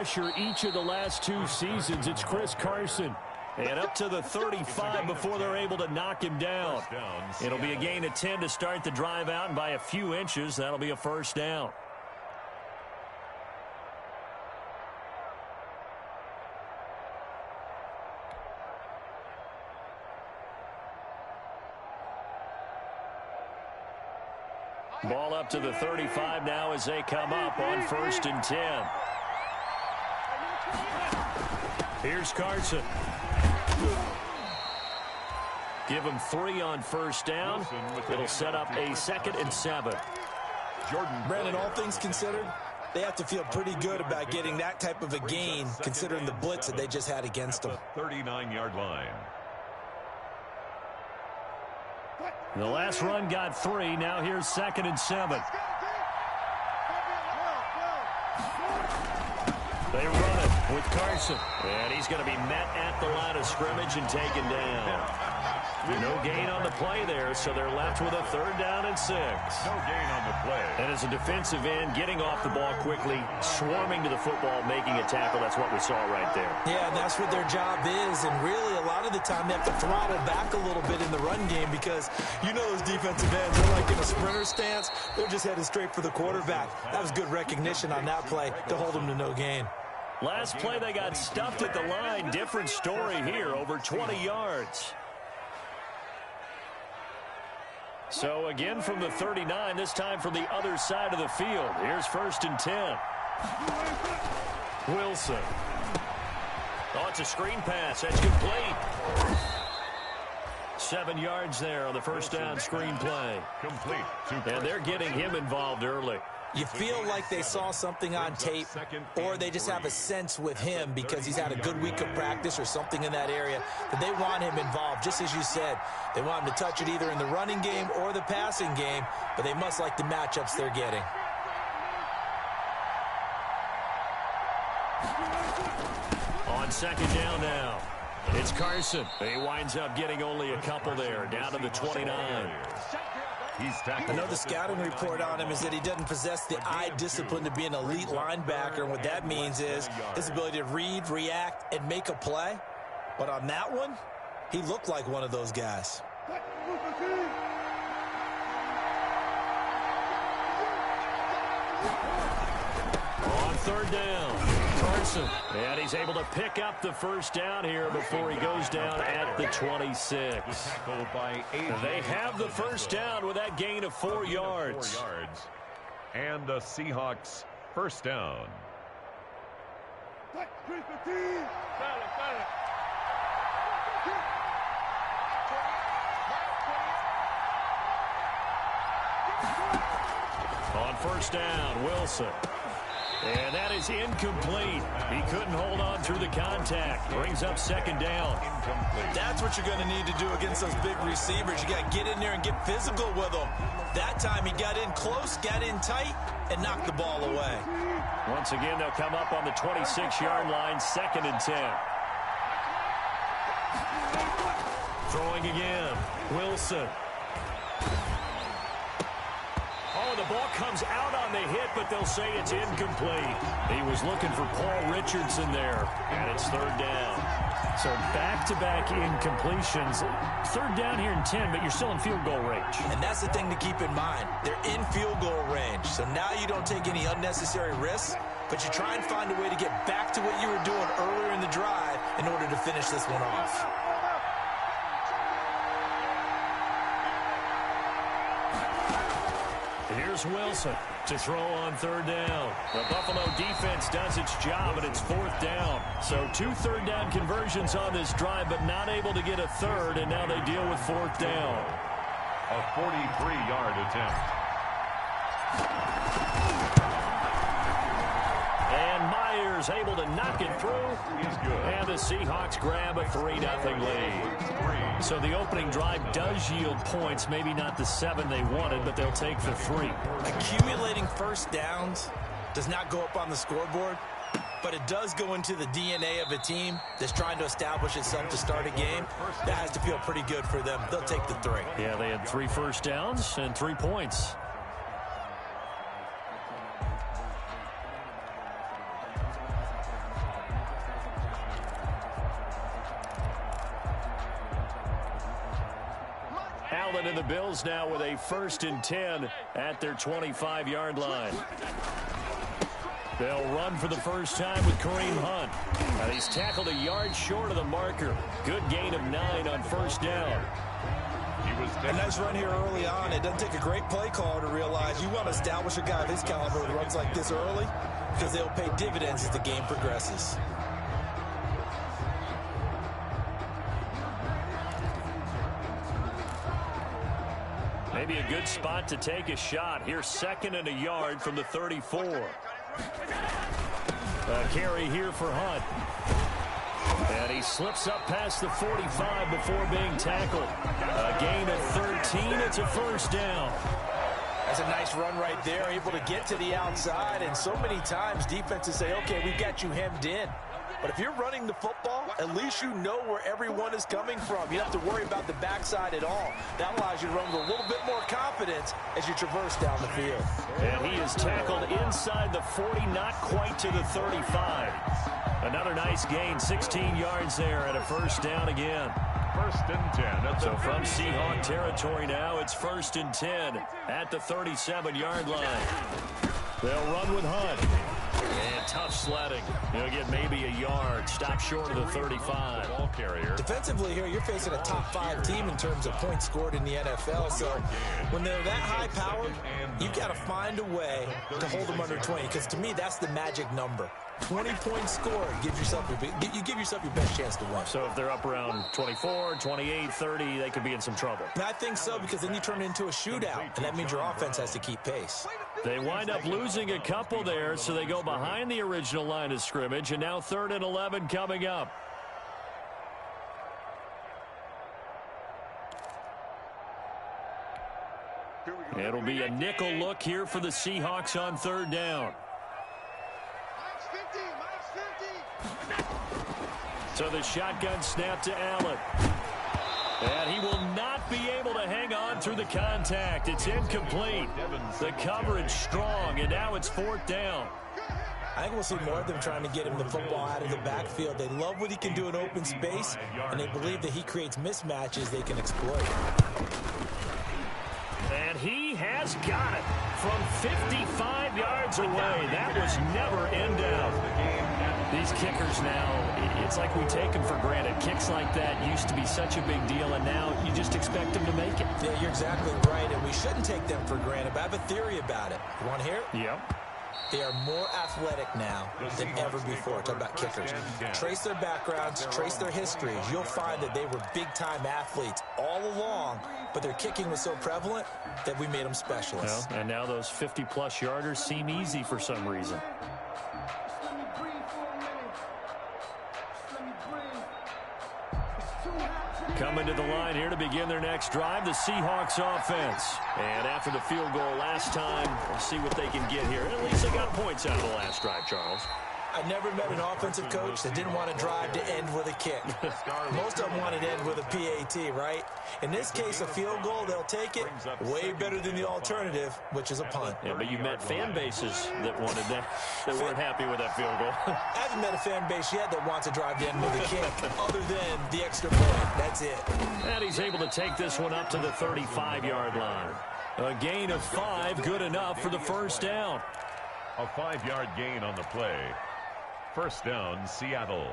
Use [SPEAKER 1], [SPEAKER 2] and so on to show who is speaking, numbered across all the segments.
[SPEAKER 1] pressure each of the last 2 seasons. It's Chris Carson. And up to the 35 before they're able to knock him down. It'll be a gain of 10 to start the drive out, and by a few inches, that'll be a first down. Ball up to the 35 now as they come up on 1st and 10. Here's Carson. Give him 3 on 1st down. It'll set up a 2nd and 7.
[SPEAKER 2] Brandon, all things considered, they have to feel pretty good about getting that type of a gain considering the blitz that they just had against them.
[SPEAKER 3] 39-yard line.
[SPEAKER 1] The last run got 3. Now here's 2nd and 7. They run it with Carson. And he's going to be met at the line of scrimmage and taken down. No gain on the play there, so they're left with a 3rd down and 6.
[SPEAKER 3] No gain on the play.
[SPEAKER 1] And as a defensive end, getting off the ball quickly, swarming to the football, making a tackle, that's what we saw right there.
[SPEAKER 2] Yeah, and that's what their job is. And really, a lot of the time, they have to throttle back a little bit in the run game because you know those defensive ends, they're like in a sprinter stance. They're just headed straight for the quarterback. That was good recognition on that play to hold them to no gain.
[SPEAKER 1] Last play, they got stuffed at the line. Different story here, over 20 yards. So again from the 39, this time from the other side of the field. Here's 1st and 10. Wilson. Oh, it's a screen pass. That's complete. 7 yards there on the 1st down screen play.
[SPEAKER 3] Complete.
[SPEAKER 1] And they're getting him involved early.
[SPEAKER 2] You feel like they saw something on tape, or they just have a sense with him because he's had a good week of practice or something in that area that they want him involved. Just as you said, they want him to touch it either in the running game or the passing game, but they must like the matchups they're getting.
[SPEAKER 1] On 2nd down now, it's Carson. He winds up getting only a couple there, down to the 29.
[SPEAKER 2] Another scouting report on him is that he doesn't possess the eye discipline to be an elite linebacker. And what that means is his ability to read, react, and make a play. But on that one, he looked like one of those guys.
[SPEAKER 1] On 3rd down, Carson. And he's able to pick up the 1st down here before he goes down at the 26. They have the 1st down with that gain of 4 yards.
[SPEAKER 3] And the Seahawks 1st down.
[SPEAKER 1] On 1st down, Wilson. And that is incomplete. He couldn't hold on through the contact. Brings up 2nd down.
[SPEAKER 2] That's what you're going to need to do against those big receivers. You got to get in there and get physical with them. That time he got in close, got in tight, and knocked the ball away.
[SPEAKER 1] Once again, they'll come up on the 26-yard line, 2nd and 10. Throwing again, Wilson. Oh, the ball comes out on the hit, but they'll say it's incomplete. He was looking for Paul Richardson there, and it's 3rd down. So back-to-back incompletions. 3rd down here in 10, but you're still in field goal range.
[SPEAKER 2] And that's the thing to keep in mind. They're in field goal range. So now you don't take any unnecessary risks, but you try and find a way to get back to what you were doing earlier in the drive in order to finish this one off.
[SPEAKER 1] Here's Wilson to throw on 3rd down. The Buffalo defense does its job, and it's 4th down. So 2 3rd-down conversions on this drive, but not able to get a 3rd, and now they deal with 4th down.
[SPEAKER 3] A 43-yard attempt.
[SPEAKER 1] And Myers able to knock it through.
[SPEAKER 3] He's good.
[SPEAKER 1] And the Seahawks grab a 3-0 lead. So the opening drive does yield points, maybe not the 7 they wanted, but they'll take the 3.
[SPEAKER 2] Accumulating 1st downs does not go up on the scoreboard, but it does go into the DNA of a team that's trying to establish itself to start a game. That has to feel pretty good for them. They'll take the 3.
[SPEAKER 1] Yeah, they had 3 first downs and 3 points. Allen and the Bills now with a 1st and 10 at their 25-yard line. They'll run for the first time with Kareem Hunt. And he's tackled a yard short of the marker. Good gain of 9 on 1st down.
[SPEAKER 2] A nice run here early on. It doesn't take a great play caller to realize you want to establish a guy of his caliber who runs like this early because they'll pay dividends as the game progresses.
[SPEAKER 1] Maybe a good spot to take a shot. Here's 2nd and a yard from the 34. A carry here for Hunt. And he slips up past the 45 before being tackled. A gain of 13. It's a 1st down.
[SPEAKER 2] That's a nice run right there, able to get to the outside. And so many times defenses say, okay, we've got you hemmed in. But if you're running the football, at least you know where everyone is coming from. You don't have to worry about the backside at all. That allows you to run with a little bit more confidence as you traverse down the field.
[SPEAKER 1] And he is tackled inside the 40, not quite to the 35. Another nice gain, 16 yards there and a 1st down again.
[SPEAKER 3] 1st and 10.
[SPEAKER 1] So from Seahawk territory now, it's 1st and 10 at the 37-yard line. They'll run with Hunt. And tough sledding. He'll get maybe a yard. Stop short of the 35.
[SPEAKER 3] Ball carrier.
[SPEAKER 2] Defensively here, you're facing a top 5 team in terms of points scored in the NFL. So when they're that high-powered, you've got to find a way to hold them under 20. Because to me, that's the magic number. 20 points scored gives yourself you give yourself your best chance to win.
[SPEAKER 1] So if they're up around 24, 28, 30, they could be in some trouble.
[SPEAKER 2] And I think so, because then you turn it into a shootout, and that means your offense has to keep pace.
[SPEAKER 1] They wind up losing a couple there, so they go behind the original line of scrimmage, and now 3rd and 11 coming up. It'll be a nickel look here for the Seahawks on 3rd down. So the shotgun snap to Allen. And he will not be able to hang on through the contact. It's incomplete. The coverage strong, and now it's 4th down.
[SPEAKER 2] I think we'll see more of them trying to get him the football out of the backfield. They love what he can do in open space, and they believe that he creates mismatches they can exploit.
[SPEAKER 1] And he has got it from 55 yards away. That was never in doubt. These kickers now, it's like we take them for granted. Kicks like that used to be such a big deal, and now you just expect them to make it.
[SPEAKER 2] Yeah, you're exactly right, and we shouldn't take them for granted, but I have a theory about it. You want to hear it?
[SPEAKER 1] Yep.
[SPEAKER 2] They are more athletic now than ever before. Talk about kickers. Trace their backgrounds, trace their histories. You'll find that they were big-time athletes all along, but their kicking was so prevalent that we made them specialists.
[SPEAKER 1] Well, and now those 50-plus yarders seem easy for some reason. Coming to the line here to begin their next drive, the Seahawks offense. And after the field goal last time, we'll see what they can get here. And at least they got points out of the last drive, Charles.
[SPEAKER 2] I never met an offensive coach that didn't want to drive to end with a kick. Most of them wanted to end with a PAT, right? In this case, a field goal, they'll take it. Way better than the alternative, which is a punt.
[SPEAKER 1] Yeah, but you met fan bases that wanted that, that weren't happy with that field goal.
[SPEAKER 2] I haven't met a fan base yet that wants to drive to end with a kick, other than the extra point. That's it.
[SPEAKER 1] And he's able to take this one up to the 35-yard line. A gain of 5, good enough for the 1st down.
[SPEAKER 3] A 5-yard gain on the play. 1st down, Seattle.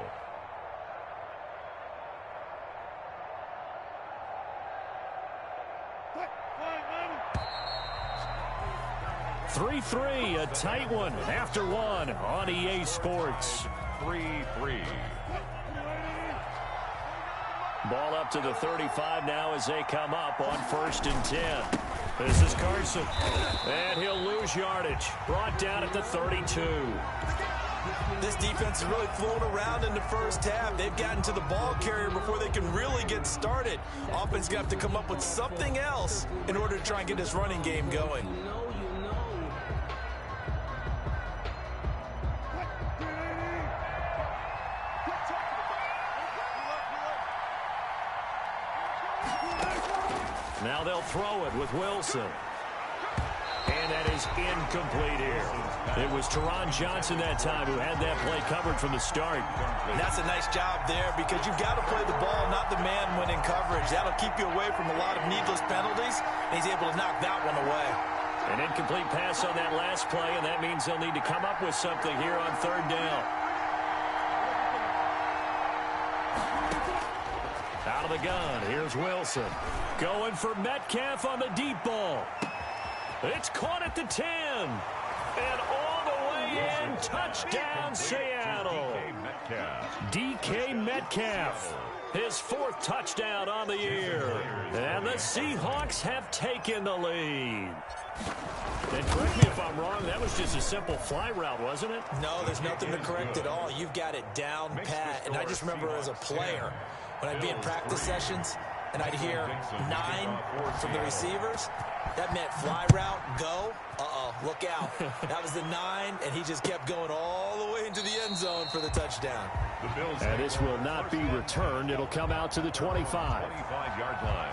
[SPEAKER 1] Three, a tight one after one on EA Sports.
[SPEAKER 3] 3-3.
[SPEAKER 1] Ball up to the 35 now as they come up on 1st and 10. This is Carson, and he'll lose yardage. Brought down at the 32.
[SPEAKER 2] This defense is really flown around in the first half. They've gotten to the ball carrier before they can really get started. Offense going to have to come up with something else in order to try and get this running game going. Now they'll throw it with Wilson. And that is
[SPEAKER 1] is incomplete here. It was Teron Johnson that time who had that play covered from the start.
[SPEAKER 2] And that's a nice job there because you've got to play the ball, not the man when in coverage. That'll keep you away from a lot of needless penalties, and he's able to knock that one away.
[SPEAKER 1] An incomplete pass on that last play, and that means they'll need to come up with something here on third down. Out of the gun, here's Wilson. Going for Metcalf on the deep ball. It's caught at the 10. And all the way in, touchdown Seattle. DK Metcalf, his 4th touchdown on the year. And the Seahawks have taken the lead. And correct me if I'm wrong, that was just a simple fly route, wasn't it?
[SPEAKER 2] No, there's nothing to correct at all. You've got it down pat. And I just remember as a player, when I'd be in practice sessions and I'd hear 9 from the receivers, that meant fly route, go. Uh-oh, look out. That was the 9, and he just kept going all the way into the end zone for the touchdown.
[SPEAKER 1] And this will not be returned. It'll come out to the 25.
[SPEAKER 3] 25-yard line.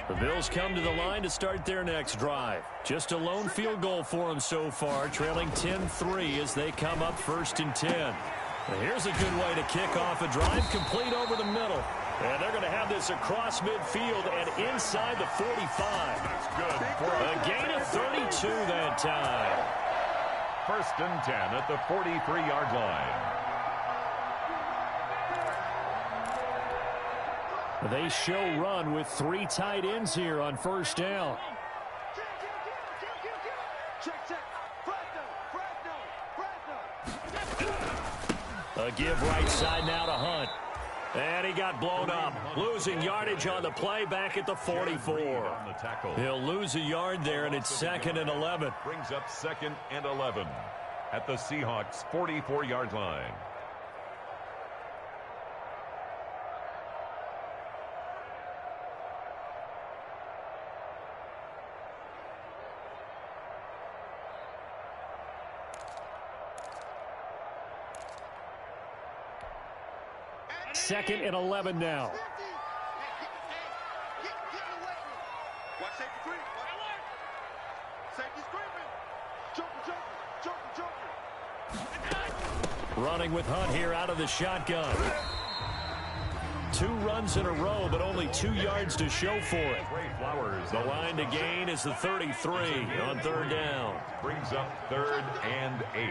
[SPEAKER 1] The Bills come to the line to start their next drive. Just a lone field goal for them so far, trailing 10-3 as they come up 1st and 10. And here's a good way to kick off a drive, complete over the middle. And they're going to have this across midfield and inside the 45.
[SPEAKER 3] That's good.
[SPEAKER 1] A gain of 32 that time.
[SPEAKER 3] 1st and 10 at the 43-yard line.
[SPEAKER 1] They show run with 3 tight ends here on 1st down. A give right side now to Hunt. And he got blown up. Losing yardage on the play back at the 44. He'll lose a yard there, and it's 2nd and 11.
[SPEAKER 3] Brings up 2nd and 11 at the Seahawks 44-yard line.
[SPEAKER 1] Second and 11 now. Running with Hunt here out of the shotgun. 2 runs in a row, but only 2 yards to show for it. The line to gain is the 33 on 3rd down.
[SPEAKER 3] Brings up 3rd and 8.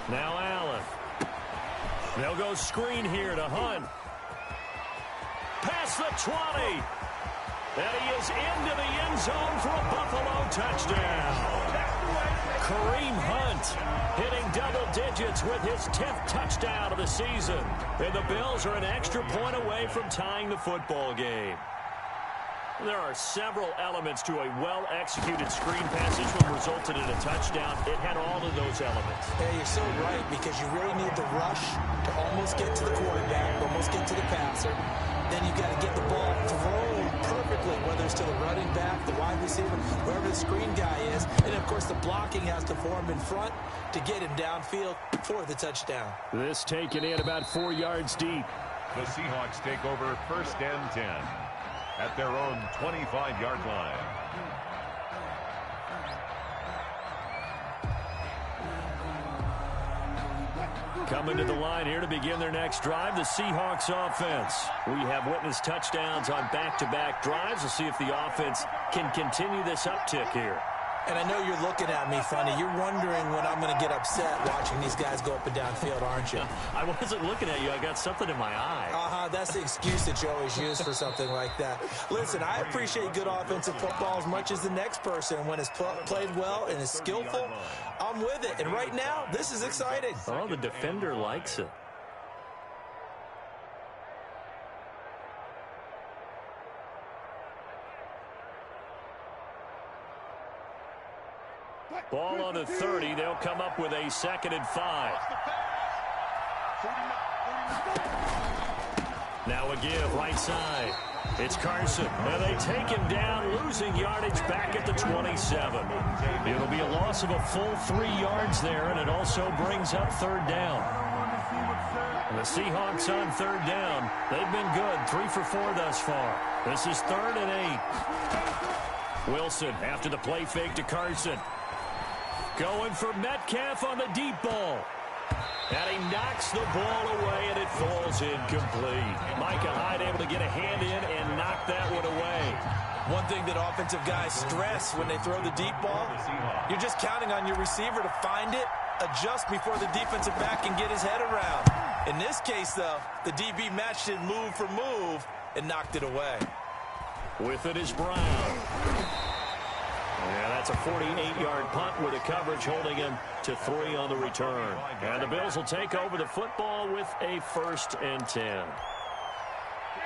[SPEAKER 1] Now Allen. They'll go screen here to Hunt. Past the 20. And he is into the end zone for a Buffalo touchdown. Kareem Hunt hitting double digits with his 10th touchdown of the season. And the Bills are an extra point away from tying the football game. There are several elements to a well-executed screen passage that resulted in a touchdown. It had all of those elements.
[SPEAKER 2] Yeah, you're so right, because you really need the rush to almost get to the quarterback, almost get to the passer. Then you've got to get the ball thrown perfectly, whether it's to the running back, the wide receiver, wherever the screen guy is. And, of course, the blocking has to form in front to get him downfield for the touchdown.
[SPEAKER 1] This taken in about 4 yards deep.
[SPEAKER 3] The Seahawks take over 1st and 10 at their own 25-yard line.
[SPEAKER 1] Coming to the line here to begin their next drive, the Seahawks offense. We have witnessed touchdowns on back-to-back drives. We'll see if the offense can continue this uptick here.
[SPEAKER 2] And I know you're looking at me funny. You're wondering when I'm going to get upset watching these guys go up and down field, aren't you?
[SPEAKER 1] I wasn't looking at you. I got something in my eye.
[SPEAKER 2] That's the excuse that you always use for something like that. Listen, I appreciate good offensive football as much as the next person. When it's played well and is skillful, I'm with it. And right now, this is exciting.
[SPEAKER 1] Oh, the defender likes it. Ball on the 30. They'll come up with a 2nd and 5. Now a give right side. It's Carson, and they take him down, losing yardage back at the 27. It'll be a loss of a full 3 yards there, and it also brings up third down. And the Seahawks on third down. They've been good, 3 for 4 thus far. This is 3rd and 8. Wilson after the play fake to Carson. Going for Metcalf on the deep ball. And he knocks the ball away, and it falls incomplete. Micah Hyde able to get a hand in and knock that one away.
[SPEAKER 2] One thing that offensive guys stress when they throw the deep ball, you're just counting on your receiver to find it, adjust before the defensive back can get his head around. In this case, though, the DB matched it move for move and knocked it away.
[SPEAKER 1] With it is Brown. Yeah, that's a 48-yard punt with a coverage holding him to 3 on the return. And the Bills will take over the football with a 1st and 10.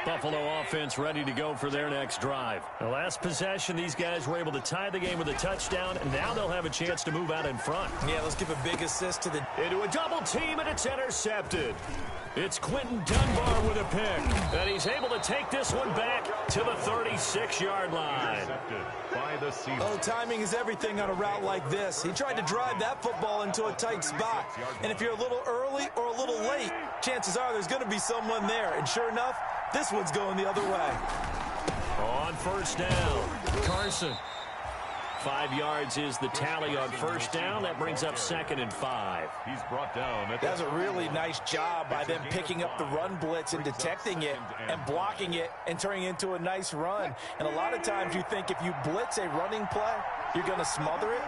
[SPEAKER 1] Buffalo offense ready to go for their next drive. The last possession, these guys were able to tie the game with a touchdown, and now they'll have a chance to move out in front.
[SPEAKER 2] Yeah, let's give a big assist to the...
[SPEAKER 1] Into a double team, and it's intercepted. It's Quentin Dunbar with a pick, and he's able to take this one back to the 36-yard line.
[SPEAKER 2] Oh, timing is everything on a route like this. He tried to drive that football into a tight spot. And if you're a little early or a little late, chances are there's going to be someone there. And sure enough, this one's going the other way.
[SPEAKER 1] On first down, Carson. 5 yards is the tally on first down. That brings up 2nd and 5.
[SPEAKER 3] He's brought down.
[SPEAKER 2] That's a really nice job by them picking up the run blitz and detecting it and blocking it and turning it into a nice run. And a lot of times you think if you blitz a running play, you're going to smother it.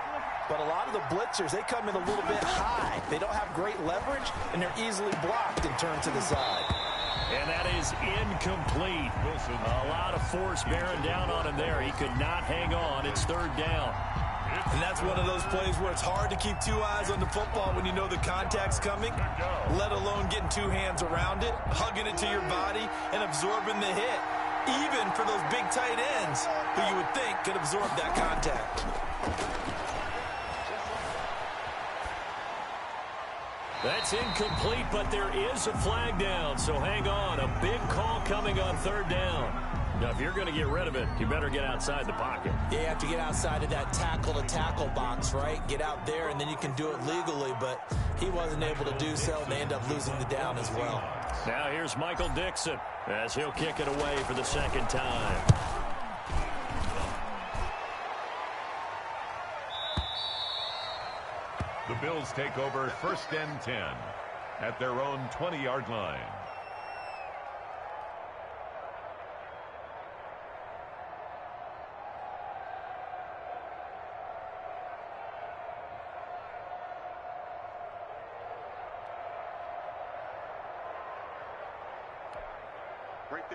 [SPEAKER 2] But a lot of the blitzers, they come in a little bit high. They don't have great leverage, and they're easily blocked and turned to the side.
[SPEAKER 1] And that is incomplete. A lot of force bearing down on him there. He could not hang on. It's 3rd down.
[SPEAKER 2] And that's one of those plays where it's hard to keep 2 eyes on the football when you know the contact's coming, let alone getting 2 hands around it, hugging it to your body, and absorbing the hit, even for those big tight ends who you would think could absorb that contact.
[SPEAKER 1] That's incomplete, but there is a flag down, so hang on. A big call coming on 3rd down. Now, if you're going to get rid of it, you better get outside the pocket.
[SPEAKER 2] Yeah, you have to get outside of that tackle-to-tackle box, right? Get out there, and then you can do it legally, but he wasn't able to do so, and they end up losing the down as well.
[SPEAKER 1] Now here's Michael Dixon as he'll kick it away for the 2nd time.
[SPEAKER 3] The Bills take over 1st and 10 at their own 20-yard line.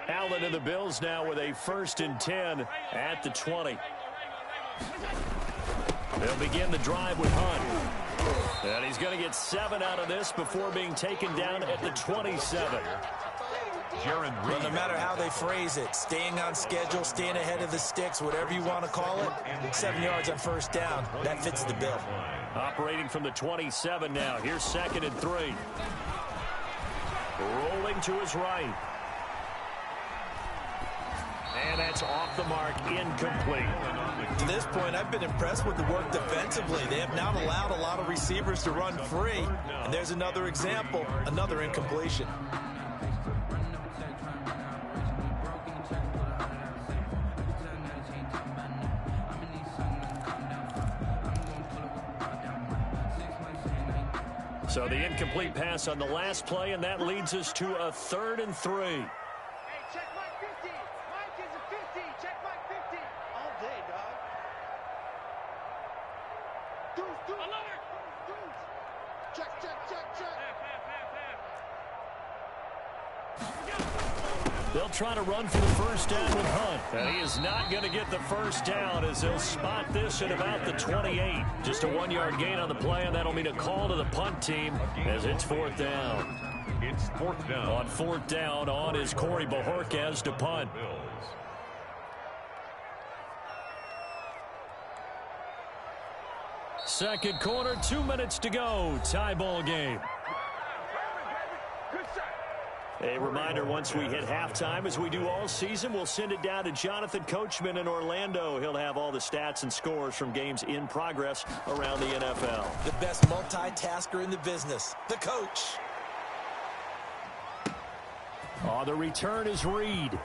[SPEAKER 1] Allen and the Bills now with a 1st and 10 at the 20. They'll begin the drive with Hunt. And he's going to get 7 out of this before being taken down at the 27.
[SPEAKER 2] Well, no matter how they phrase it, staying on schedule, staying ahead of the sticks, whatever you want to call it, 7 yards on first down, that fits the bill.
[SPEAKER 1] Operating from the 27 now. Here's 2nd and 3. Rolling to his right. And that's off the mark, incomplete.
[SPEAKER 2] To this point, I've been impressed with the work defensively. They have not allowed a lot of receivers to run free. And there's another example, another incompletion.
[SPEAKER 1] So the incomplete pass on the last play, and that leads us to a 3rd and 3. They'll try to run for the first down with Hunt. And he is not going to get the first down as they'll spot this at about the 28. Just a 1-yard gain on the play, and that'll mean a call to the punt team as it's 4th down.
[SPEAKER 3] It's 4th down.
[SPEAKER 1] On 4th down, on is Corey Bojorquez to punt. Second quarter, 2 minutes to go. Tie ball game. A reminder, once we hit halftime, as we do all season, we'll send it down to Jonathan Coachman in Orlando. He'll have all the stats and scores from games in progress around the NFL.
[SPEAKER 2] The best multitasker in the business, the coach.
[SPEAKER 1] The return is Reed.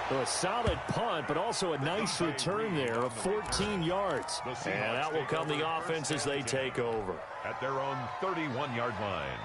[SPEAKER 1] So a solid punt, but also a nice return there of 14 yards. And out will come the offense as they take over.
[SPEAKER 3] At their own 31-yard line.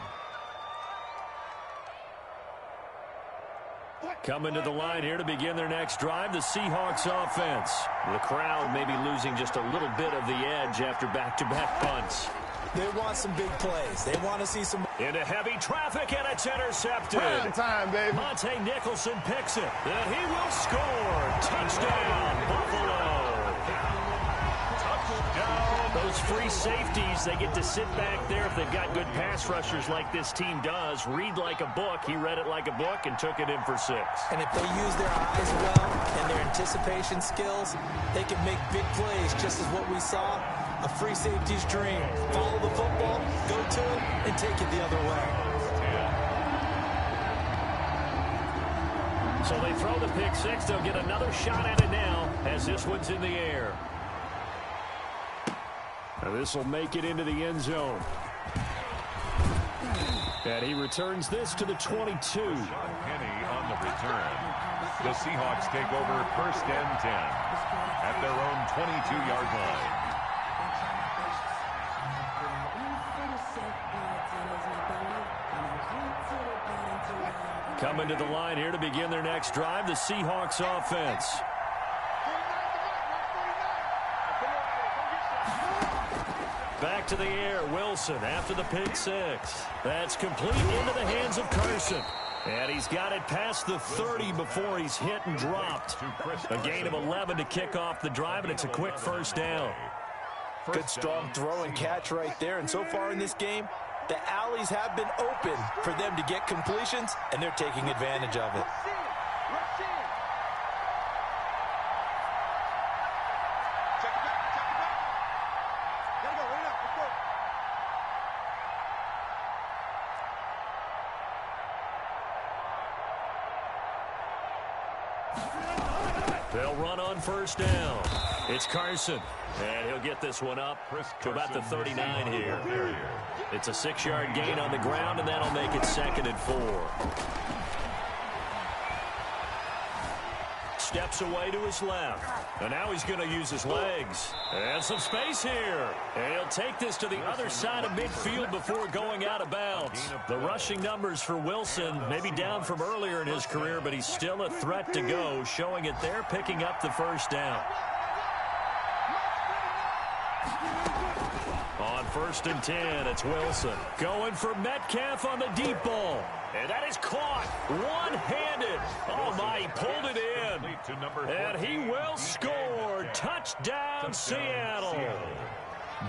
[SPEAKER 1] Coming to the line here to begin their next drive, the Seahawks offense. The crowd may be losing just a little bit of the edge after back-to-back punts.
[SPEAKER 2] They want some big plays. They want to see some...
[SPEAKER 1] Into heavy traffic, and it's intercepted.
[SPEAKER 4] Prime time, baby.
[SPEAKER 1] Monte Nicholson picks it, and he will score. Touchdown, Buffalo. Those free safeties, they get to sit back there if they've got good pass rushers like this team does. Read like a book. He read it like a book and took it in for 6.
[SPEAKER 2] And if they use their eyes well and their anticipation skills, they can make big plays, just as what we saw. A free safety's dream. Follow the football, go to it, and take it the other way.
[SPEAKER 1] So they throw the pick 6. They'll get another shot at it now as this one's in the air. Now this will make it into the end zone. And he returns this to the 22.
[SPEAKER 3] Penny on the return. The Seahawks take over first and 10 at their own 22-yard line.
[SPEAKER 1] Coming to the line here to begin their next drive, the Seahawks offense. Back to the air, Wilson after the pick 6. That's complete into the hands of Carson. And he's got it past the 30 before he's hit and dropped. A gain of 11 to kick off the drive, and it's a quick first down.
[SPEAKER 2] Good strong throw and catch right there. And so far in this game, the alleys have been open for them to get completions, and they're taking advantage of it.
[SPEAKER 1] They'll run on first down. It's Carson, and he'll get this one up to about the 39 here. It's a 6-yard gain on the ground, and that'll make it 2nd and 4. Steps away to his left, and now he's going to use his legs. And some space here. And he'll take this to the other side of midfield before going out of bounds. The rushing numbers for Wilson may be down from earlier in his career, but he's still a threat to go, showing it there, picking up the first down. On 1st and 10, it's Wilson. Going for Metcalf on the deep ball. And that is caught one-handed. Oh, my, he pulled it in. And he will score. Touchdown, Seattle.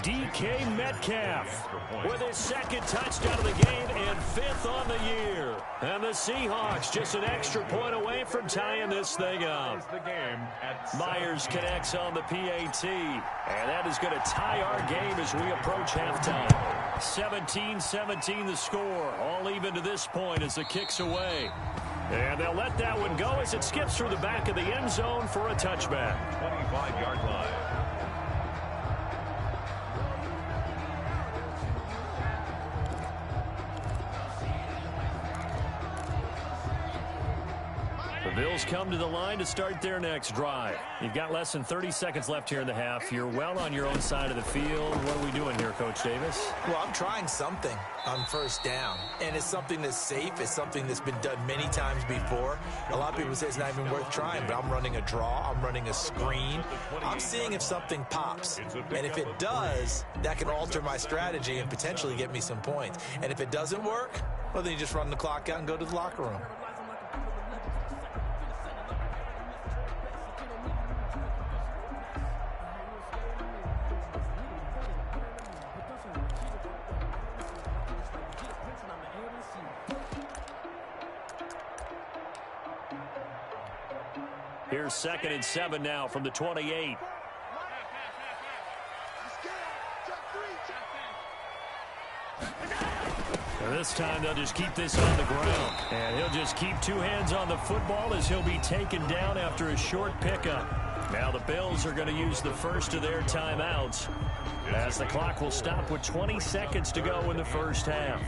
[SPEAKER 1] DK Metcalf with his 2nd touchdown of the game and 5th on the year. And the Seahawks just an extra point away from tying this thing up. Myers connects on the PAT. And that is going to tie our game as we approach halftime. 17-17 the score. All even to this point as the kick's away. And they'll let that one go as it skips through the back of the end zone for a touchback.
[SPEAKER 3] 25-yard line.
[SPEAKER 1] The Bills come to the line to start their next drive. You've got less than 30 seconds left here in the half. You're well on your own side of the field. What are we doing here, Coach Davis?
[SPEAKER 2] Well, I'm trying something on first down, and it's something that's safe. It's something that's been done many times before. A lot of people say it's not even worth trying, but I'm running a draw. I'm running a screen. I'm seeing if something pops, and if it does, that can alter my strategy and potentially get me some points. And if it doesn't work, well, then you just run the clock out and go to the locker room.
[SPEAKER 1] Here's 2nd and 7 now from the 28. This time they'll just keep this on the ground. And he'll just keep two hands on the football as he'll be taken down after a short pickup. Now the Bills are going to use the first of their timeouts as the clock will stop with 20 seconds to go in the first half.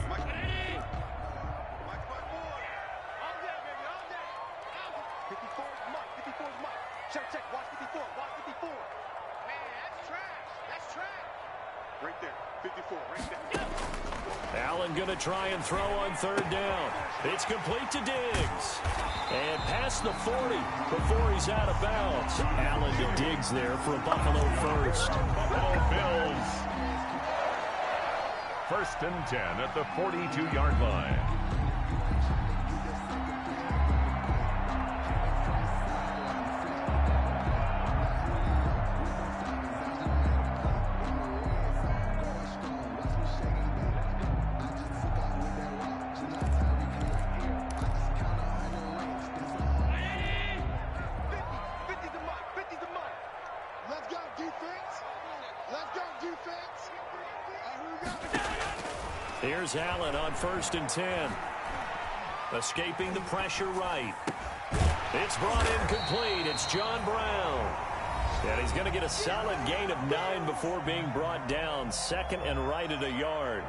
[SPEAKER 1] Allen going to try and throw on third down. It's complete to Diggs. And past the 40 before he's out of bounds. Allen to Diggs there for a Buffalo first.
[SPEAKER 3] Buffalo Bills. 1st and 10 at the 42-yard line.
[SPEAKER 1] Here's Allen on 1st and 10. Escaping the pressure right. It's brought in complete. It's John Brown. And he's going to get a solid gain of 9 before being brought down. 2nd and right at a yard.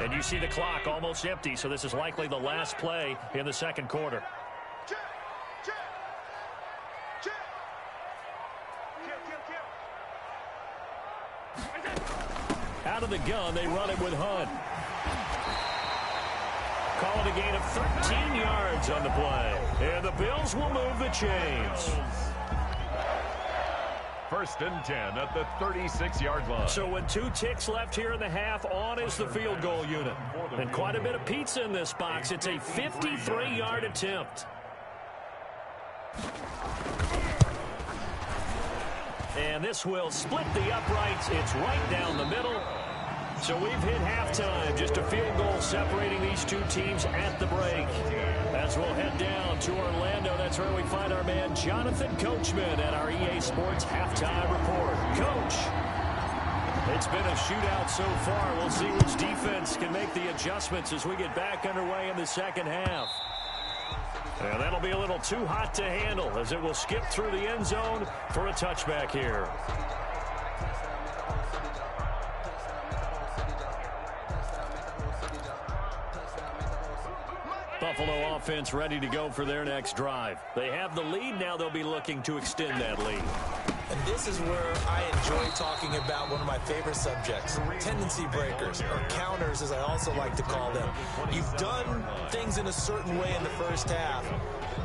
[SPEAKER 1] And you see the clock almost empty, so this is likely the last play in the second quarter. Out of the gun, they run it with Hunt. Call it a gain of 13 yards on the play. And the Bills will move the chains.
[SPEAKER 3] 1st and 10 at the 36-yard line.
[SPEAKER 1] So with 2 ticks left here in the half, on is the field goal unit. And quite a bit of pizza in this box. It's a 53-yard attempt. And this will split the uprights. It's right down the middle. So we've hit halftime. Just a field goal separating these two teams at the break. As we'll head down to Orlando, that's where we find our man Jonathan Coachman at our EA Sports Halftime Report. Coach, it's been a shootout so far. We'll see which defense can make the adjustments as we get back underway in the second half. And that'll be a little too hot to handle as it will skip through the end zone for a touchback here. Buffalo offense ready to go for their next drive. They have the lead. Now they'll be looking to extend that lead.
[SPEAKER 2] And this is where I enjoy talking about one of my favorite subjects, tendency breakers, or counters as I also like to call them. You've done things in a certain way in the first half,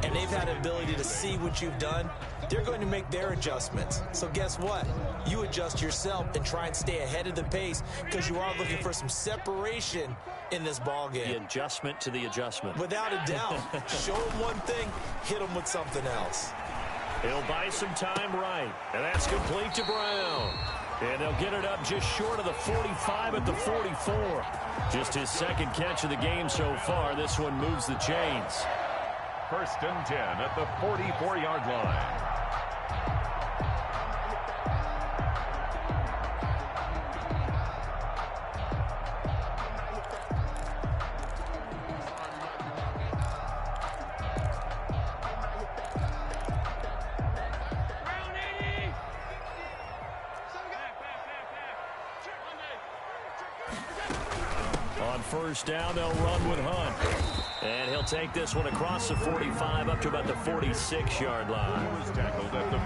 [SPEAKER 2] and they've had an ability to see what you've done. They're going to make their adjustments. So guess what? You adjust yourself and try and stay ahead of the pace because you are looking for some separation in this ball game.
[SPEAKER 1] The adjustment to the adjustment.
[SPEAKER 2] Without a doubt. Show them one thing, hit them with something else.
[SPEAKER 1] He'll buy some time right. And that's complete to Brown. And they'll get it up just short of the 45 at the 44. Just his second catch of the game so far. This one moves the chains.
[SPEAKER 3] 1st and 10 at the 44-yard line.
[SPEAKER 1] On 1st down, they'll run with Hunt. And he'll take this one across the 45 up to about the 46-yard line.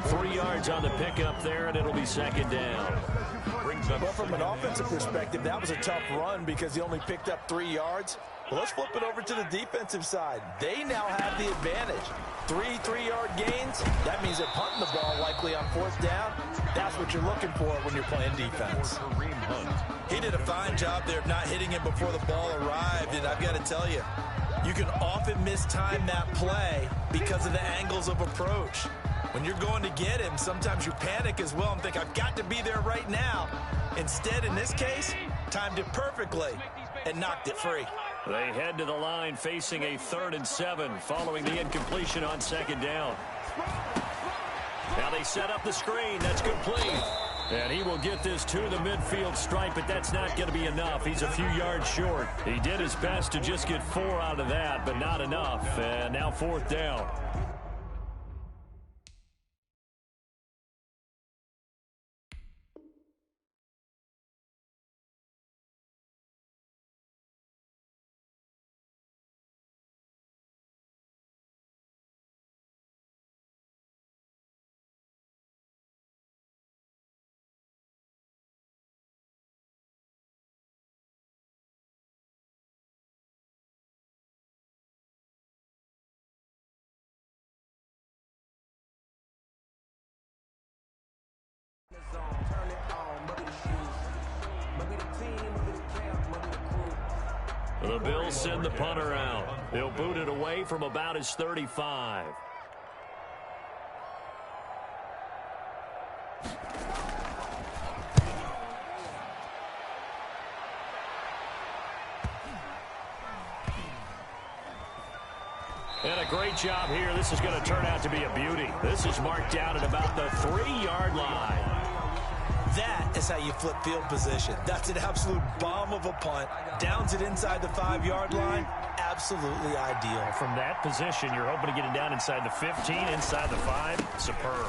[SPEAKER 1] 3 yards on the pickup there, and it'll be 2nd down.
[SPEAKER 2] Well, from an offensive perspective, that was a tough run because he only picked up 3 yards. Well, let's flip it over to the defensive side. They now have the advantage. 3 3-yard gains. That means they're punting the ball likely on 4th down. That's what you're looking for when you're playing defense. He did a fine job there of not hitting him before the ball arrived, and I've got to tell you, you can often mistime that play because of the angles of approach. When you're going to get him, sometimes you panic as well and think, I've got to be there right now. Instead, in this case, timed it perfectly and knocked it free.
[SPEAKER 1] They head to the line facing a 3rd and 7 following the incompletion on 2nd down. Now they set up the screen. That's complete. And he will get this to the midfield stripe, but that's not going to be enough. He's a few yards short. He did his best to just get 4 out of that, but not enough. And now 4th down. The Bills send the punter out. They'll boot it away from about his 35. And a great job here. This is going to turn out to be a beauty. This is marked down at about the 3-yard line.
[SPEAKER 2] That is how you flip field position. That's an absolute bomb of a punt. Downs it inside the 5-yard line. Absolutely ideal.
[SPEAKER 1] From that position, you're hoping to get it down inside the 15, inside the 5. Superb.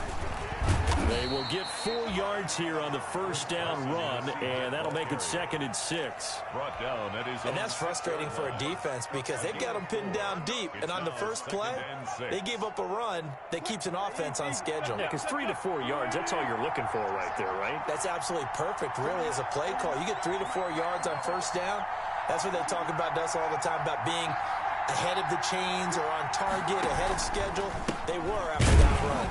[SPEAKER 1] They will get 4 yards here on the 1st down run, and that'll make it 2nd and 6.
[SPEAKER 3] Brought down.
[SPEAKER 2] And that's frustrating for a defense because they've got them pinned down deep. And on the first play, they gave up a run that keeps an offense on schedule.
[SPEAKER 1] Yeah, because 3 to 4 yards, that's all you're looking for right there, right?
[SPEAKER 2] That's absolutely perfect, really, as a play call. You get 3 to 4 yards on 1st down. That's what they talk about us all the time, about being ahead of the chains or on target, ahead of schedule. They were after that run.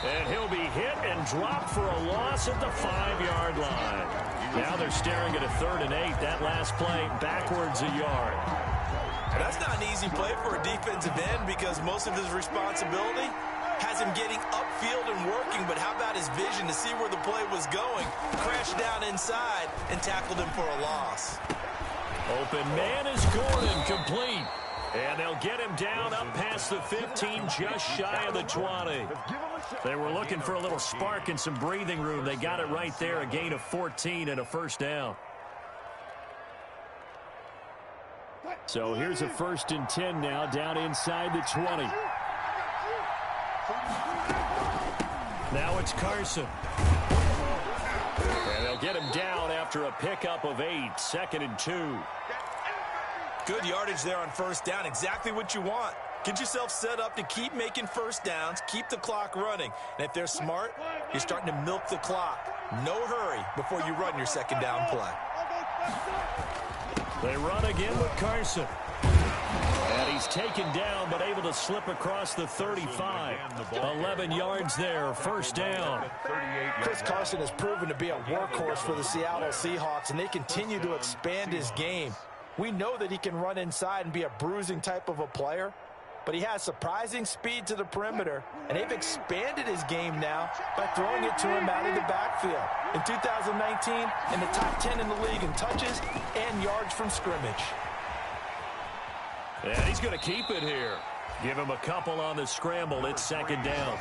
[SPEAKER 1] And he'll be hit and dropped for a loss at the 5-yard line. Now they're staring at a 3rd and 8. That last play backwards a yard.
[SPEAKER 2] That's not an easy play for a defensive end because most of his responsibility has him getting upfield and working, but how about his vision to see where the play was going? Crashed down inside and tackled him for a loss.
[SPEAKER 1] Open man is Gordon, complete. And they'll get him down up past the 15, just shy of the 20. They were looking for a little spark and some breathing room. They got it right there, a gain of 14 and a 1st down. So here's a 1st and 10 now, down inside the 20. Now it's Carson. And they'll get him down after a pickup of 8, 2nd and 2.
[SPEAKER 2] Good yardage there on 1st down, exactly what you want. Get yourself set up to keep making 1st downs, keep the clock running. And if they're smart, you're starting to milk the clock. No hurry before you run your 2nd down play.
[SPEAKER 1] They run again with Carson. And he's taken down, but able to slip across the 35. 11 yards there, 1st down.
[SPEAKER 2] Chris Carson has proven to be a workhorse for the Seattle Seahawks, and they continue to expand his game. We know that he can run inside and be a bruising type of a player, but he has surprising speed to the perimeter, and they've expanded his game now by throwing it to him out of the backfield. In 2019, in the top 10 in the league in touches and yards from scrimmage.
[SPEAKER 1] And he's going to keep it here. Give him a couple on the scramble. It's 2nd down.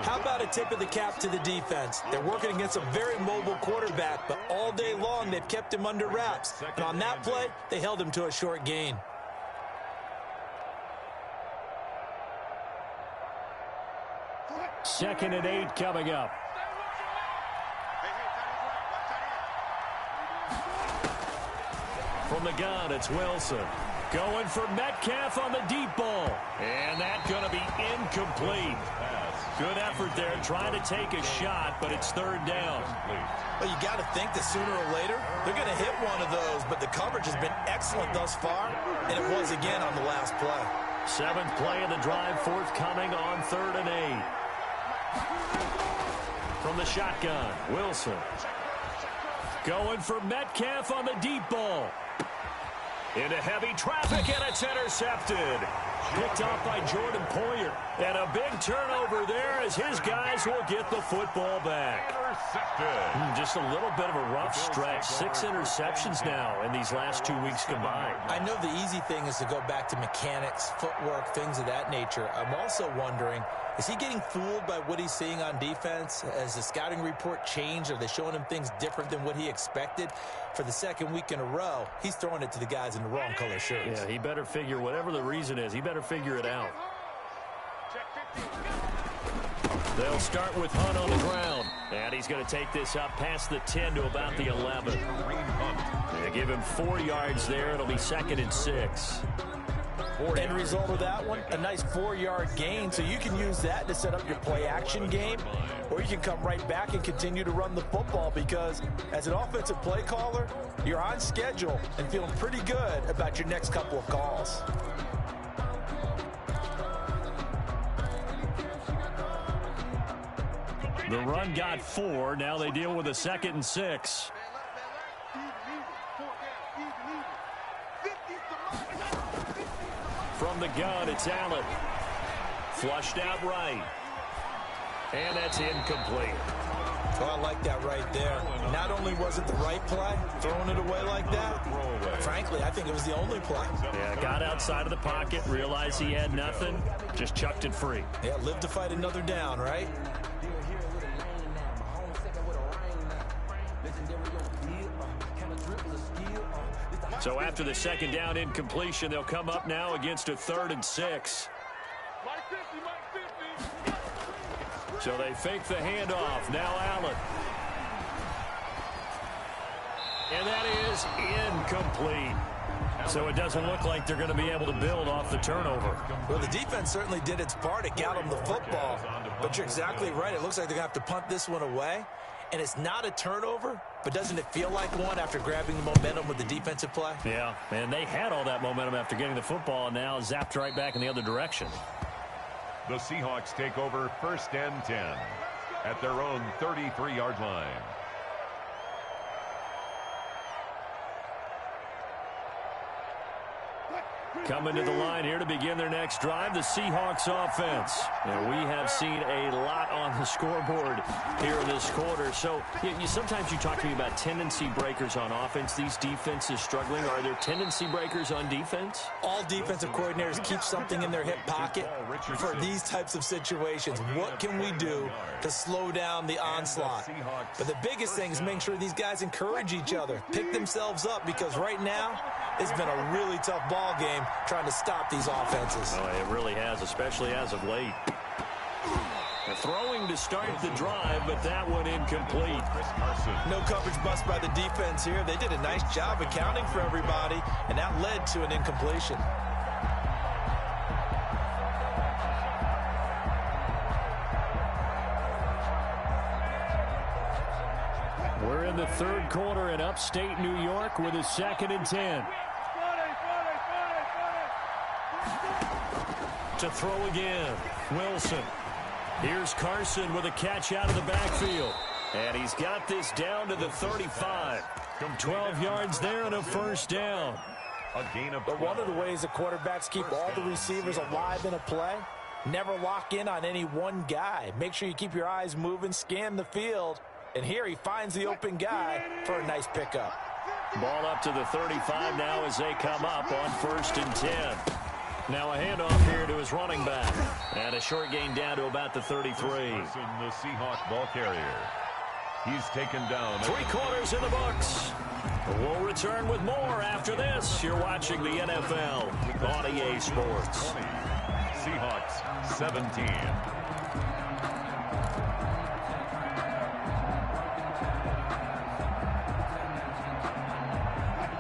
[SPEAKER 2] How about a tip of the cap to the defense? They're working against a very mobile quarterback, but all day long they've kept him under wraps. And on that play, they held him to a short gain.
[SPEAKER 1] Second and 8 coming up. From the gun, it's Wilson. Going for Metcalf on the deep ball. And that's going to be incomplete. Good effort there, trying to take a shot, but it's 3rd down.
[SPEAKER 2] Well, you got to think that sooner or later, they're going to hit one of those, but the coverage has been excellent thus far, and it was again on the last play.
[SPEAKER 1] 7th play of the drive, forthcoming on 3rd and 8. From the shotgun, Wilson. Going for Metcalf on the deep ball. Into heavy traffic, and it's intercepted. Picked off by Jordan Poyer. And a big turnover there as his guys will get the football back. Just a little bit of a rough stretch. 6 interceptions now in these last 2 weeks combined.
[SPEAKER 2] I know the easy thing is to go back to mechanics, footwork, things of that nature. I'm also wondering, is he getting fooled by what he's seeing on defense? Has the scouting report changed? Are they showing him things different than what he expected? For the second week in a row, he's throwing it to the guys in the wrong color shirts.
[SPEAKER 1] Yeah, he better figure, whatever the reason is, he better figure it out. They'll start with Hunt on the ground. And he's going to take this up past the 10 to about the 11. They give him 4 yards there. It'll be 2nd and 6.
[SPEAKER 2] End result of that one, a nice 4-yard gain. So you can use that to set up your play-action game, or you can come right back and continue to run the football because as an offensive play caller, you're on schedule and feeling pretty good about your next couple of calls.
[SPEAKER 1] The run got 4. Now they deal with a 2nd and 6. From the gun, it's Allen. Flushed out right. And that's incomplete.
[SPEAKER 2] Oh, I like that right there. Not only was it the right play, throwing it away like that, frankly, I think it was the only play.
[SPEAKER 1] Yeah, got outside of the pocket, realized he had nothing, just chucked it free.
[SPEAKER 2] Yeah, live to fight another down, right?
[SPEAKER 1] So after the 2nd down incompletion, they'll come up now against a 3rd and 6. So they fake the handoff. Now Allen. And that is incomplete. So it doesn't look like they're going to be able to build off the turnover.
[SPEAKER 2] Well, the defense certainly did its part. It got them the football. But you're exactly right. It looks like they're going to have to punt this one away. And it's not a turnover, but doesn't it feel like one after grabbing the momentum with the defensive play?
[SPEAKER 1] Yeah, and they had all that momentum after getting the football and now zapped right back in the other direction.
[SPEAKER 3] The Seahawks take over 1st and 10 at their own 33-yard line.
[SPEAKER 1] Coming to the line here to begin their next drive, the Seahawks offense. And we have seen a lot on the scoreboard here in this quarter. So sometimes you talk to me about tendency breakers on offense. These defenses struggling. Are there tendency breakers on defense?
[SPEAKER 2] All defensive coordinators keep something in their hip pocket for these types of situations. What can we do to slow down the onslaught? But the biggest thing is make sure these guys encourage each other, pick themselves up, because right now it's been a really tough ball game trying to stop these offenses.
[SPEAKER 1] Oh, it really has, especially as of late. The throwing to start the drive, but that one incomplete.
[SPEAKER 2] No coverage bust by the defense here. They did a nice job accounting for everybody, and that led to an incompletion.
[SPEAKER 1] We're in the 3rd quarter in upstate New York with a 2nd and 10. To throw again, Wilson. Here's Carson with a catch out of the backfield. And he's got this down to the 35. 12 yards there and a 1st down.
[SPEAKER 2] But one of the ways the quarterbacks keep all the receivers alive in a play, never lock in on any one guy. Make sure you keep your eyes moving, scan the field. And here he finds the open guy for a nice pickup.
[SPEAKER 1] Ball up to the 35 now as they come up on 1st and 10. Now a handoff here to his running back. And a short gain down to about the 33.
[SPEAKER 3] The Seahawk ball carrier. He's taken down.
[SPEAKER 1] 3 quarters in the books. We'll return with more after this. You're watching the NFL on EA Sports.
[SPEAKER 3] 20. Seahawks 17.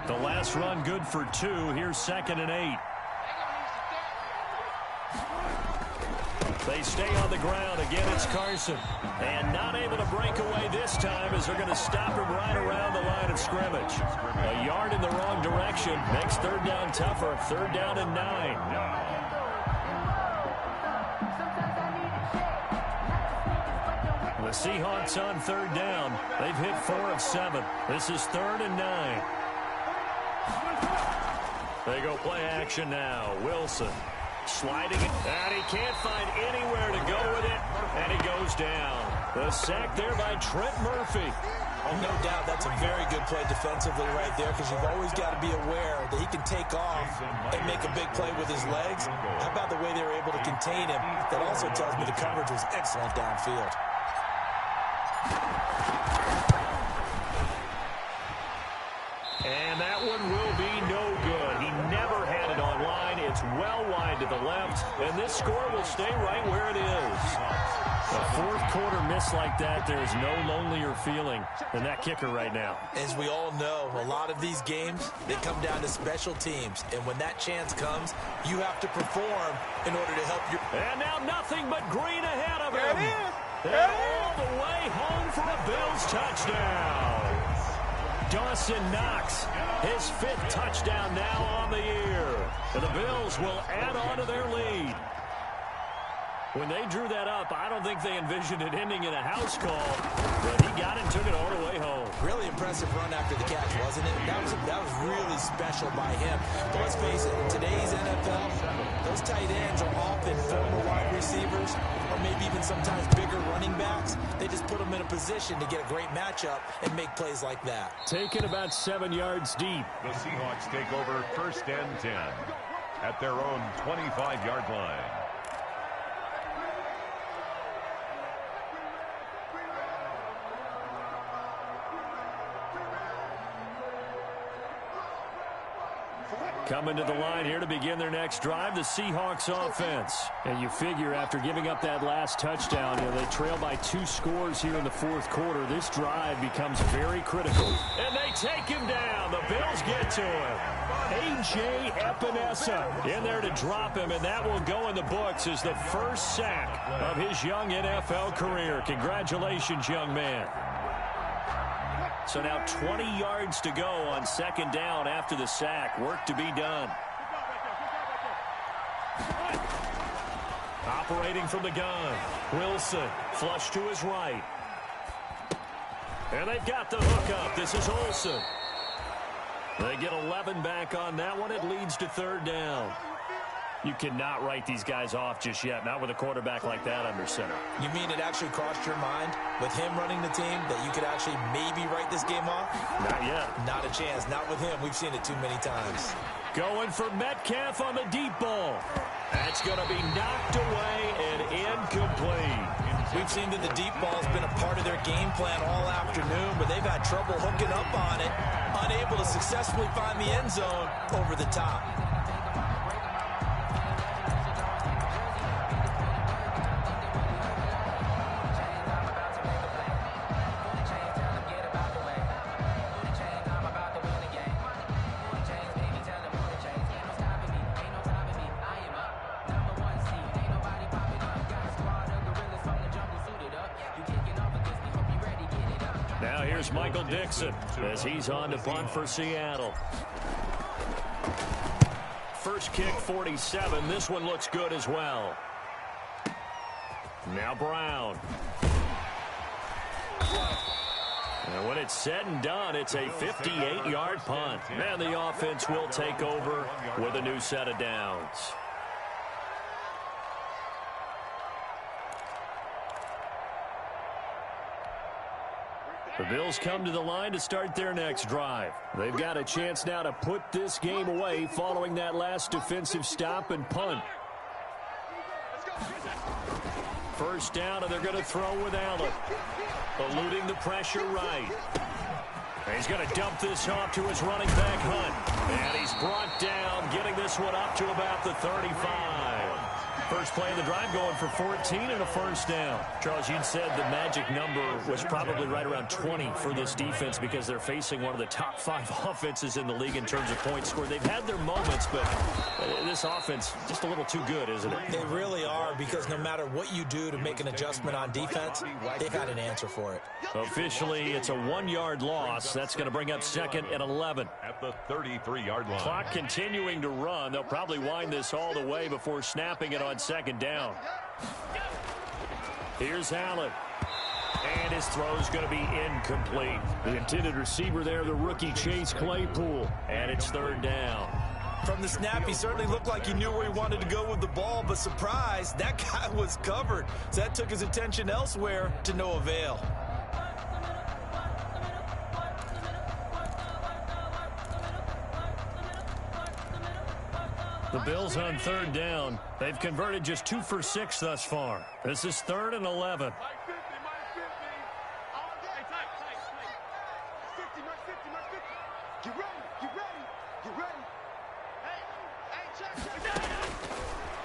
[SPEAKER 1] The last run good for 2. Here's 2nd and 8. They stay on the ground. Again, it's Carson. And not able to break away this time as they're going to stop him right around the line of scrimmage. A yard in the wrong direction. Makes 3rd down tougher. 3rd down and 9. The Seahawks on 3rd down. They've hit 4 of 7. This is 3rd and 9. They go play action now. Wilson sliding it, and he can't find anywhere to go with it, and he goes down. The sack there by Trent Murphy.
[SPEAKER 2] Oh, no doubt that's a very good play defensively right there, because you've always got to be aware that he can take off and make a big play with his legs. How about the way they were able to contain him? That also tells me the coverage was excellent downfield.
[SPEAKER 1] And that one will be no good. He never had it online. It's well wide to the left, and this score will stay right where it is. A fourth quarter miss like that, there's no lonelier feeling than that kicker right now.
[SPEAKER 2] As we all know, a lot of these games, they come down to special teams, and when that chance comes, you have to perform in order to help your...
[SPEAKER 1] And now nothing but green ahead of him. And all the way home for a Bills touchdown. Dawson Knox, his 5th touchdown now on the year. And the Bills will add on to their lead. When they drew that up, I don't think they envisioned it ending in a house call, but he got it and took it all the way home.
[SPEAKER 2] Really impressive run after the catch, wasn't it? That was really special by him. But let's face it, in today's NFL, those tight ends are often former wide receivers or maybe even sometimes bigger running backs. They just put them in a position to get a great matchup and make plays like that.
[SPEAKER 1] Taken about 7 yards deep.
[SPEAKER 3] The Seahawks take over 1st and 10 at their own 25-yard line.
[SPEAKER 1] Coming to the line here to begin their next drive, the Seahawks offense. And you figure after giving up that last touchdown, they trail by 2 scores here in the fourth quarter. This drive becomes very critical. And they take him down. The Bills get to him. A.J. Epinesa in there to drop him, and that will go in the books as the first sack of his young NFL career. Congratulations, young man. So now 20 yards to go on 2nd down after the sack. Work to be done. Operating from the gun. Wilson, flush to his right. And they've got the hook up. This is Olsen. They get 11 back on that one. It leads to 3rd down. You cannot write these guys off just yet, not with a quarterback like that under center.
[SPEAKER 2] You mean it actually crossed your mind with him running the team that you could actually maybe write this game off?
[SPEAKER 1] Not yet.
[SPEAKER 2] Not a chance. Not with him. We've seen it too many times.
[SPEAKER 1] Going for Metcalf on the deep ball. That's going to be knocked away and incomplete.
[SPEAKER 2] We've seen that the deep ball's been a part of their game plan all afternoon, but they've had trouble hooking up on it, unable to successfully find the end zone over the top.
[SPEAKER 1] Now here's Michael Dixon as he's on to punt for Seattle. First kick, 47. This one looks good as well. Now Brown. And when it's said and done, it's a 58-yard punt. And the offense will take over with a new set of downs. The Bills come to the line to start their next drive. They've got a chance now to put this game away following that last defensive stop and punt. First down, and they're going to throw with Allen. Eluding the pressure right. And he's going to dump this off to his running back, Hunt. And he's brought down, getting this one up to about the 35. First play of the drive going for 14 and a first down. Charles, you'd said the magic number was probably right around 20 for this defense because they're facing one of the top 5 offenses in the league in terms of points scored. They've had their moments, but this offense just a little too good, isn't it?
[SPEAKER 2] They really are, because no matter what you do to make an adjustment on defense, they've got an answer for it.
[SPEAKER 1] Officially, it's a 1-yard loss. That's going to bring up 2nd and 11.
[SPEAKER 3] At the 33-yard line.
[SPEAKER 1] Clock continuing to run. They'll probably wind this all the way before snapping it on 2nd down. Here's Allen. And his throw's going to be incomplete. The intended receiver there, the rookie Chase Claypool. And it's 3rd down.
[SPEAKER 2] From the snap, he certainly looked like he knew where he wanted to go with the ball, but surprise, that guy was covered. So that took his attention elsewhere to no avail.
[SPEAKER 1] The Bills on third down. They've converted just 2 for 6 thus far. This is 3rd and 11.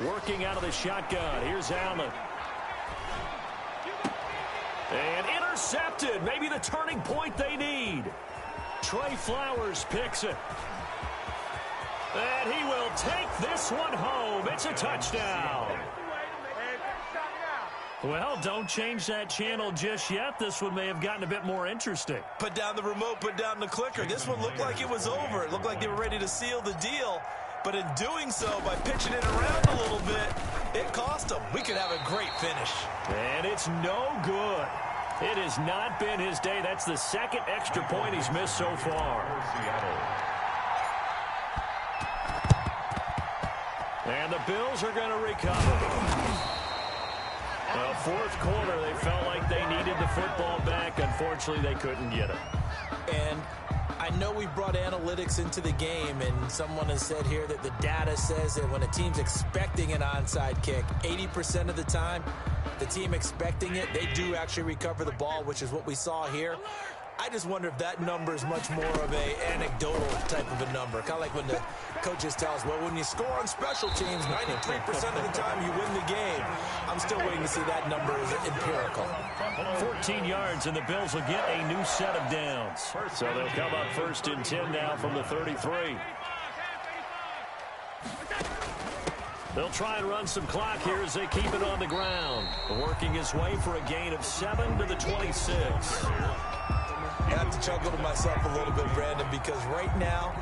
[SPEAKER 1] Working out of the shotgun. Here's Allen. And intercepted. Maybe the turning point they need. Trey Flowers picks it. And he will take this one home. It's a touchdown. Well, don't change that channel just yet. This one may have gotten a bit more interesting.
[SPEAKER 2] Put down the remote, put down the clicker. This one looked like it was over. It looked like they were ready to seal the deal. But in doing so, by pitching it around a little bit, it cost them. We could have a great finish.
[SPEAKER 1] And it's no good. It has not been his day. That's the second extra point he's missed so far. And the Bills are going to recover. Well, fourth quarter, they felt like they needed the football back. Unfortunately, they couldn't get it.
[SPEAKER 2] And I know we brought analytics into the game, and someone has said here that the data says that when a team's expecting an onside kick, 80% of the time, the team expecting it, they do actually recover the ball, which is what we saw here. I just wonder if that number is much more of a anecdotal type of a number. Kind of like when the coaches tell us, well, when you score on special teams, 93% of the time you win the game. I'm still waiting to see that number is empirical.
[SPEAKER 1] 14 yards, and the Bills will get a new set of downs. So they'll come up 1st and 10 now from the 33. They'll try and run some clock here as they keep it on the ground. Working his way for a gain of 7 to the 26.
[SPEAKER 2] I have to chuckle to myself a little bit, Brandon, because right now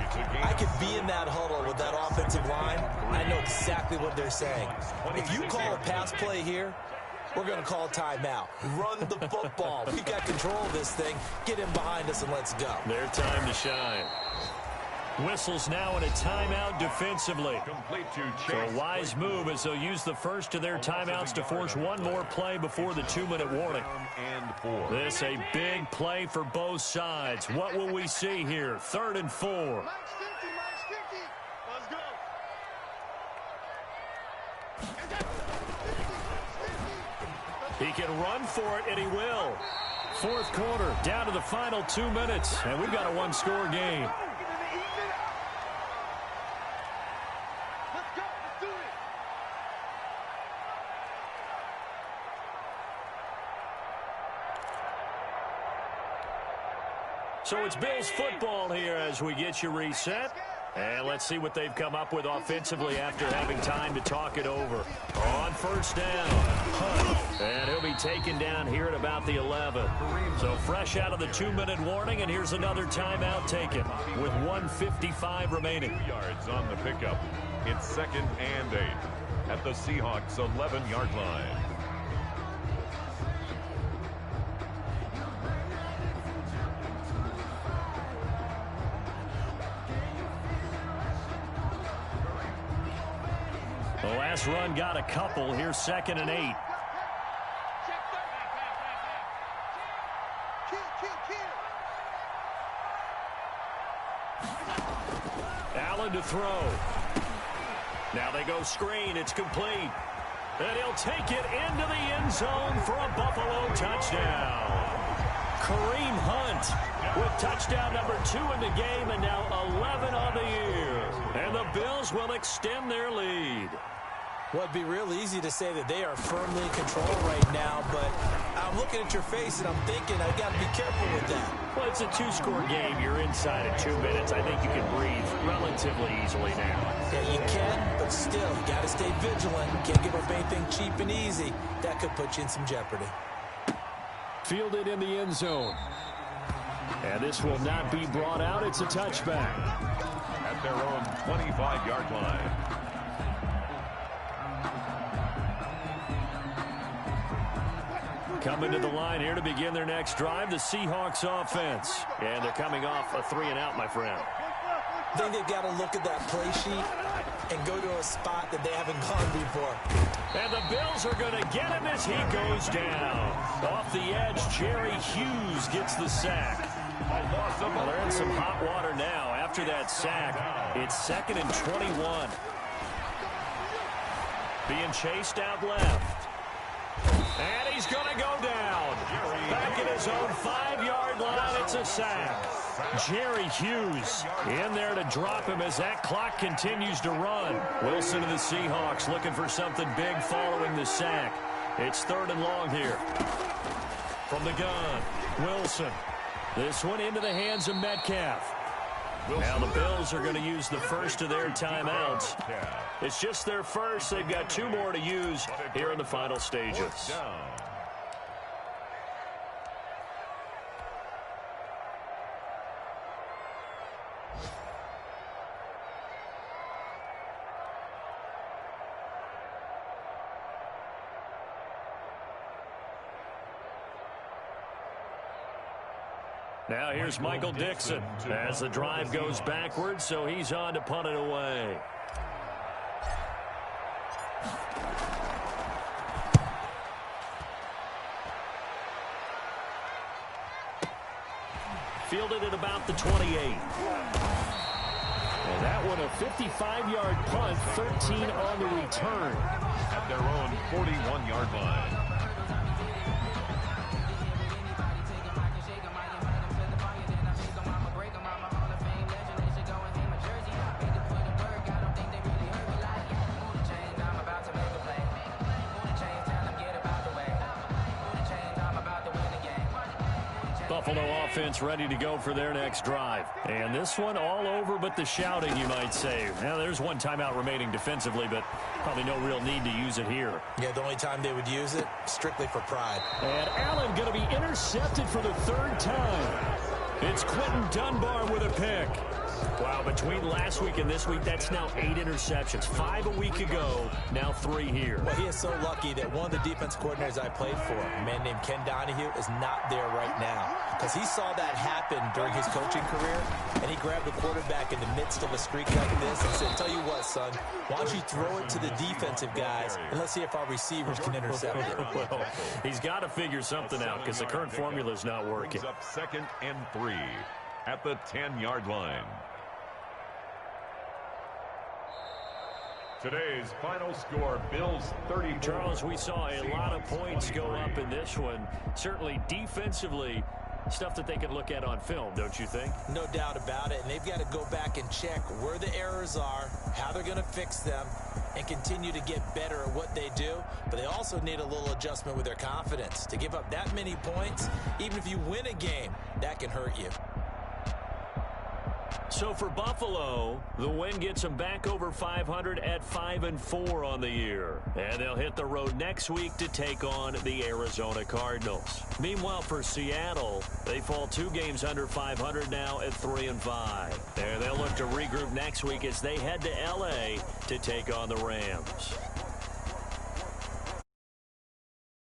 [SPEAKER 2] I could be in that huddle with that offensive line. I know exactly what they're saying. If you call a pass play here, we're going to call a timeout. Run the football. We got control of this thing. Get in behind us and let's go.
[SPEAKER 1] Their time to shine. Whistles now in a timeout defensively. So a wise move as they'll use the first of their timeouts to force one more play before the 2-minute warning. This a big play for both sides. What will we see here? 3rd and 4. He can run for it, and he will. Fourth quarter, down to the final 2 minutes, and we've got a one-score game. So it's Bills football here as we get you reset. And let's see what they've come up with offensively after having time to talk it over. On 1st down. And he'll be taken down here at about the 11. So fresh out of the 2-minute warning, and here's another timeout taken with 1:55 remaining.
[SPEAKER 3] 2 yards on the pickup. It's 2nd and 8 at the Seahawks 11-yard line.
[SPEAKER 1] The last run got a couple. Here's 2nd and 8. Allen to throw. Now they go screen. It's complete. And he'll take it into the end zone for a Buffalo touchdown. Kareem Hunt with touchdown number 2 in the game, and now 11 on the year. And the Bills will extend their lead.
[SPEAKER 2] Well, it'd be real easy to say that they are firmly in control right now, but I'm looking at your face and I'm thinking I got to be careful with that.
[SPEAKER 1] Well, it's a 2-score game. You're inside of 2 minutes. I think you can breathe relatively easily now.
[SPEAKER 2] Yeah, you can, but still, you got to stay vigilant. Can't give up anything cheap and easy. That could put you in some jeopardy.
[SPEAKER 1] Fielded in the end zone. And this will not be brought out. It's a touchback.
[SPEAKER 3] At their own 25-yard line.
[SPEAKER 1] Coming to the line here to begin their next drive, the Seahawks offense. And they're coming off a 3-and-out, my friend.
[SPEAKER 2] I think they've got to look at that play sheet and go to a spot that they haven't gone before.
[SPEAKER 1] And the Bills are going to get him as he goes down. Off the edge, Jerry Hughes gets the sack. Well, they're in some hot water now. After that sack, it's 2nd and 21. Being chased out left. And he's going to go down. Back at his own 5-yard line, it's a sack. Jerry Hughes in there to drop him as that clock continues to run. Wilson and the Seahawks looking for something big following the sack. It's 3rd and long here. From the gun, Wilson. This one into the hands of Metcalf. Now the Bills are going to use the first of their timeouts. It's just their first. They've got 2 more to use here in the final stages. Now here's Michael Dixon as the drive goes backwards, so he's on to punt it away. Fielded at about the 28. And that one a 55-yard punt, 13 on the return.
[SPEAKER 3] At their own 41-yard line.
[SPEAKER 1] Buffalo offense ready to go for their next drive. And this one all over but the shouting, you might say. Now, there's one timeout remaining defensively, but probably no real need to use it here.
[SPEAKER 2] Yeah, the only time they would use it, strictly for pride.
[SPEAKER 1] And Allen going to be intercepted for the 3rd time. It's Quentin Dunbar with a pick. Wow, between last week and this week, that's now 8 interceptions. 5 a week ago, now 3 here.
[SPEAKER 2] Well, he is so lucky that one of the defense coordinators I played for, a man named Ken Donahue, is not there right now. Because he saw that happen during his coaching career, and he grabbed the quarterback in the midst of a streak like this and said, tell you what, son, why don't you throw it to the defensive guys, and let's see if our receivers can intercept it.
[SPEAKER 1] Well, he's got to figure something out because the current formula is not working.
[SPEAKER 3] Up 2nd and 3 at the 10-yard line. Today's final score, Bills 30.
[SPEAKER 1] Charles, we saw a lot of points go up in this one. Certainly defensively, stuff that they can look at on film, don't you think?
[SPEAKER 2] No doubt about it, and they've got to go back and check where the errors are, how they're going to fix them, and continue to get better at what they do. But they also need a little adjustment with their confidence. To give up that many points, even if you win a game, that can hurt you.
[SPEAKER 1] So for Buffalo, the win gets them back over 500 at 5-4 on the year. And they'll hit the road next week to take on the Arizona Cardinals. Meanwhile, for Seattle, they fall 2 games under 500 now at 3-5. And they'll look to regroup next week as they head to L.A. to take on the Rams.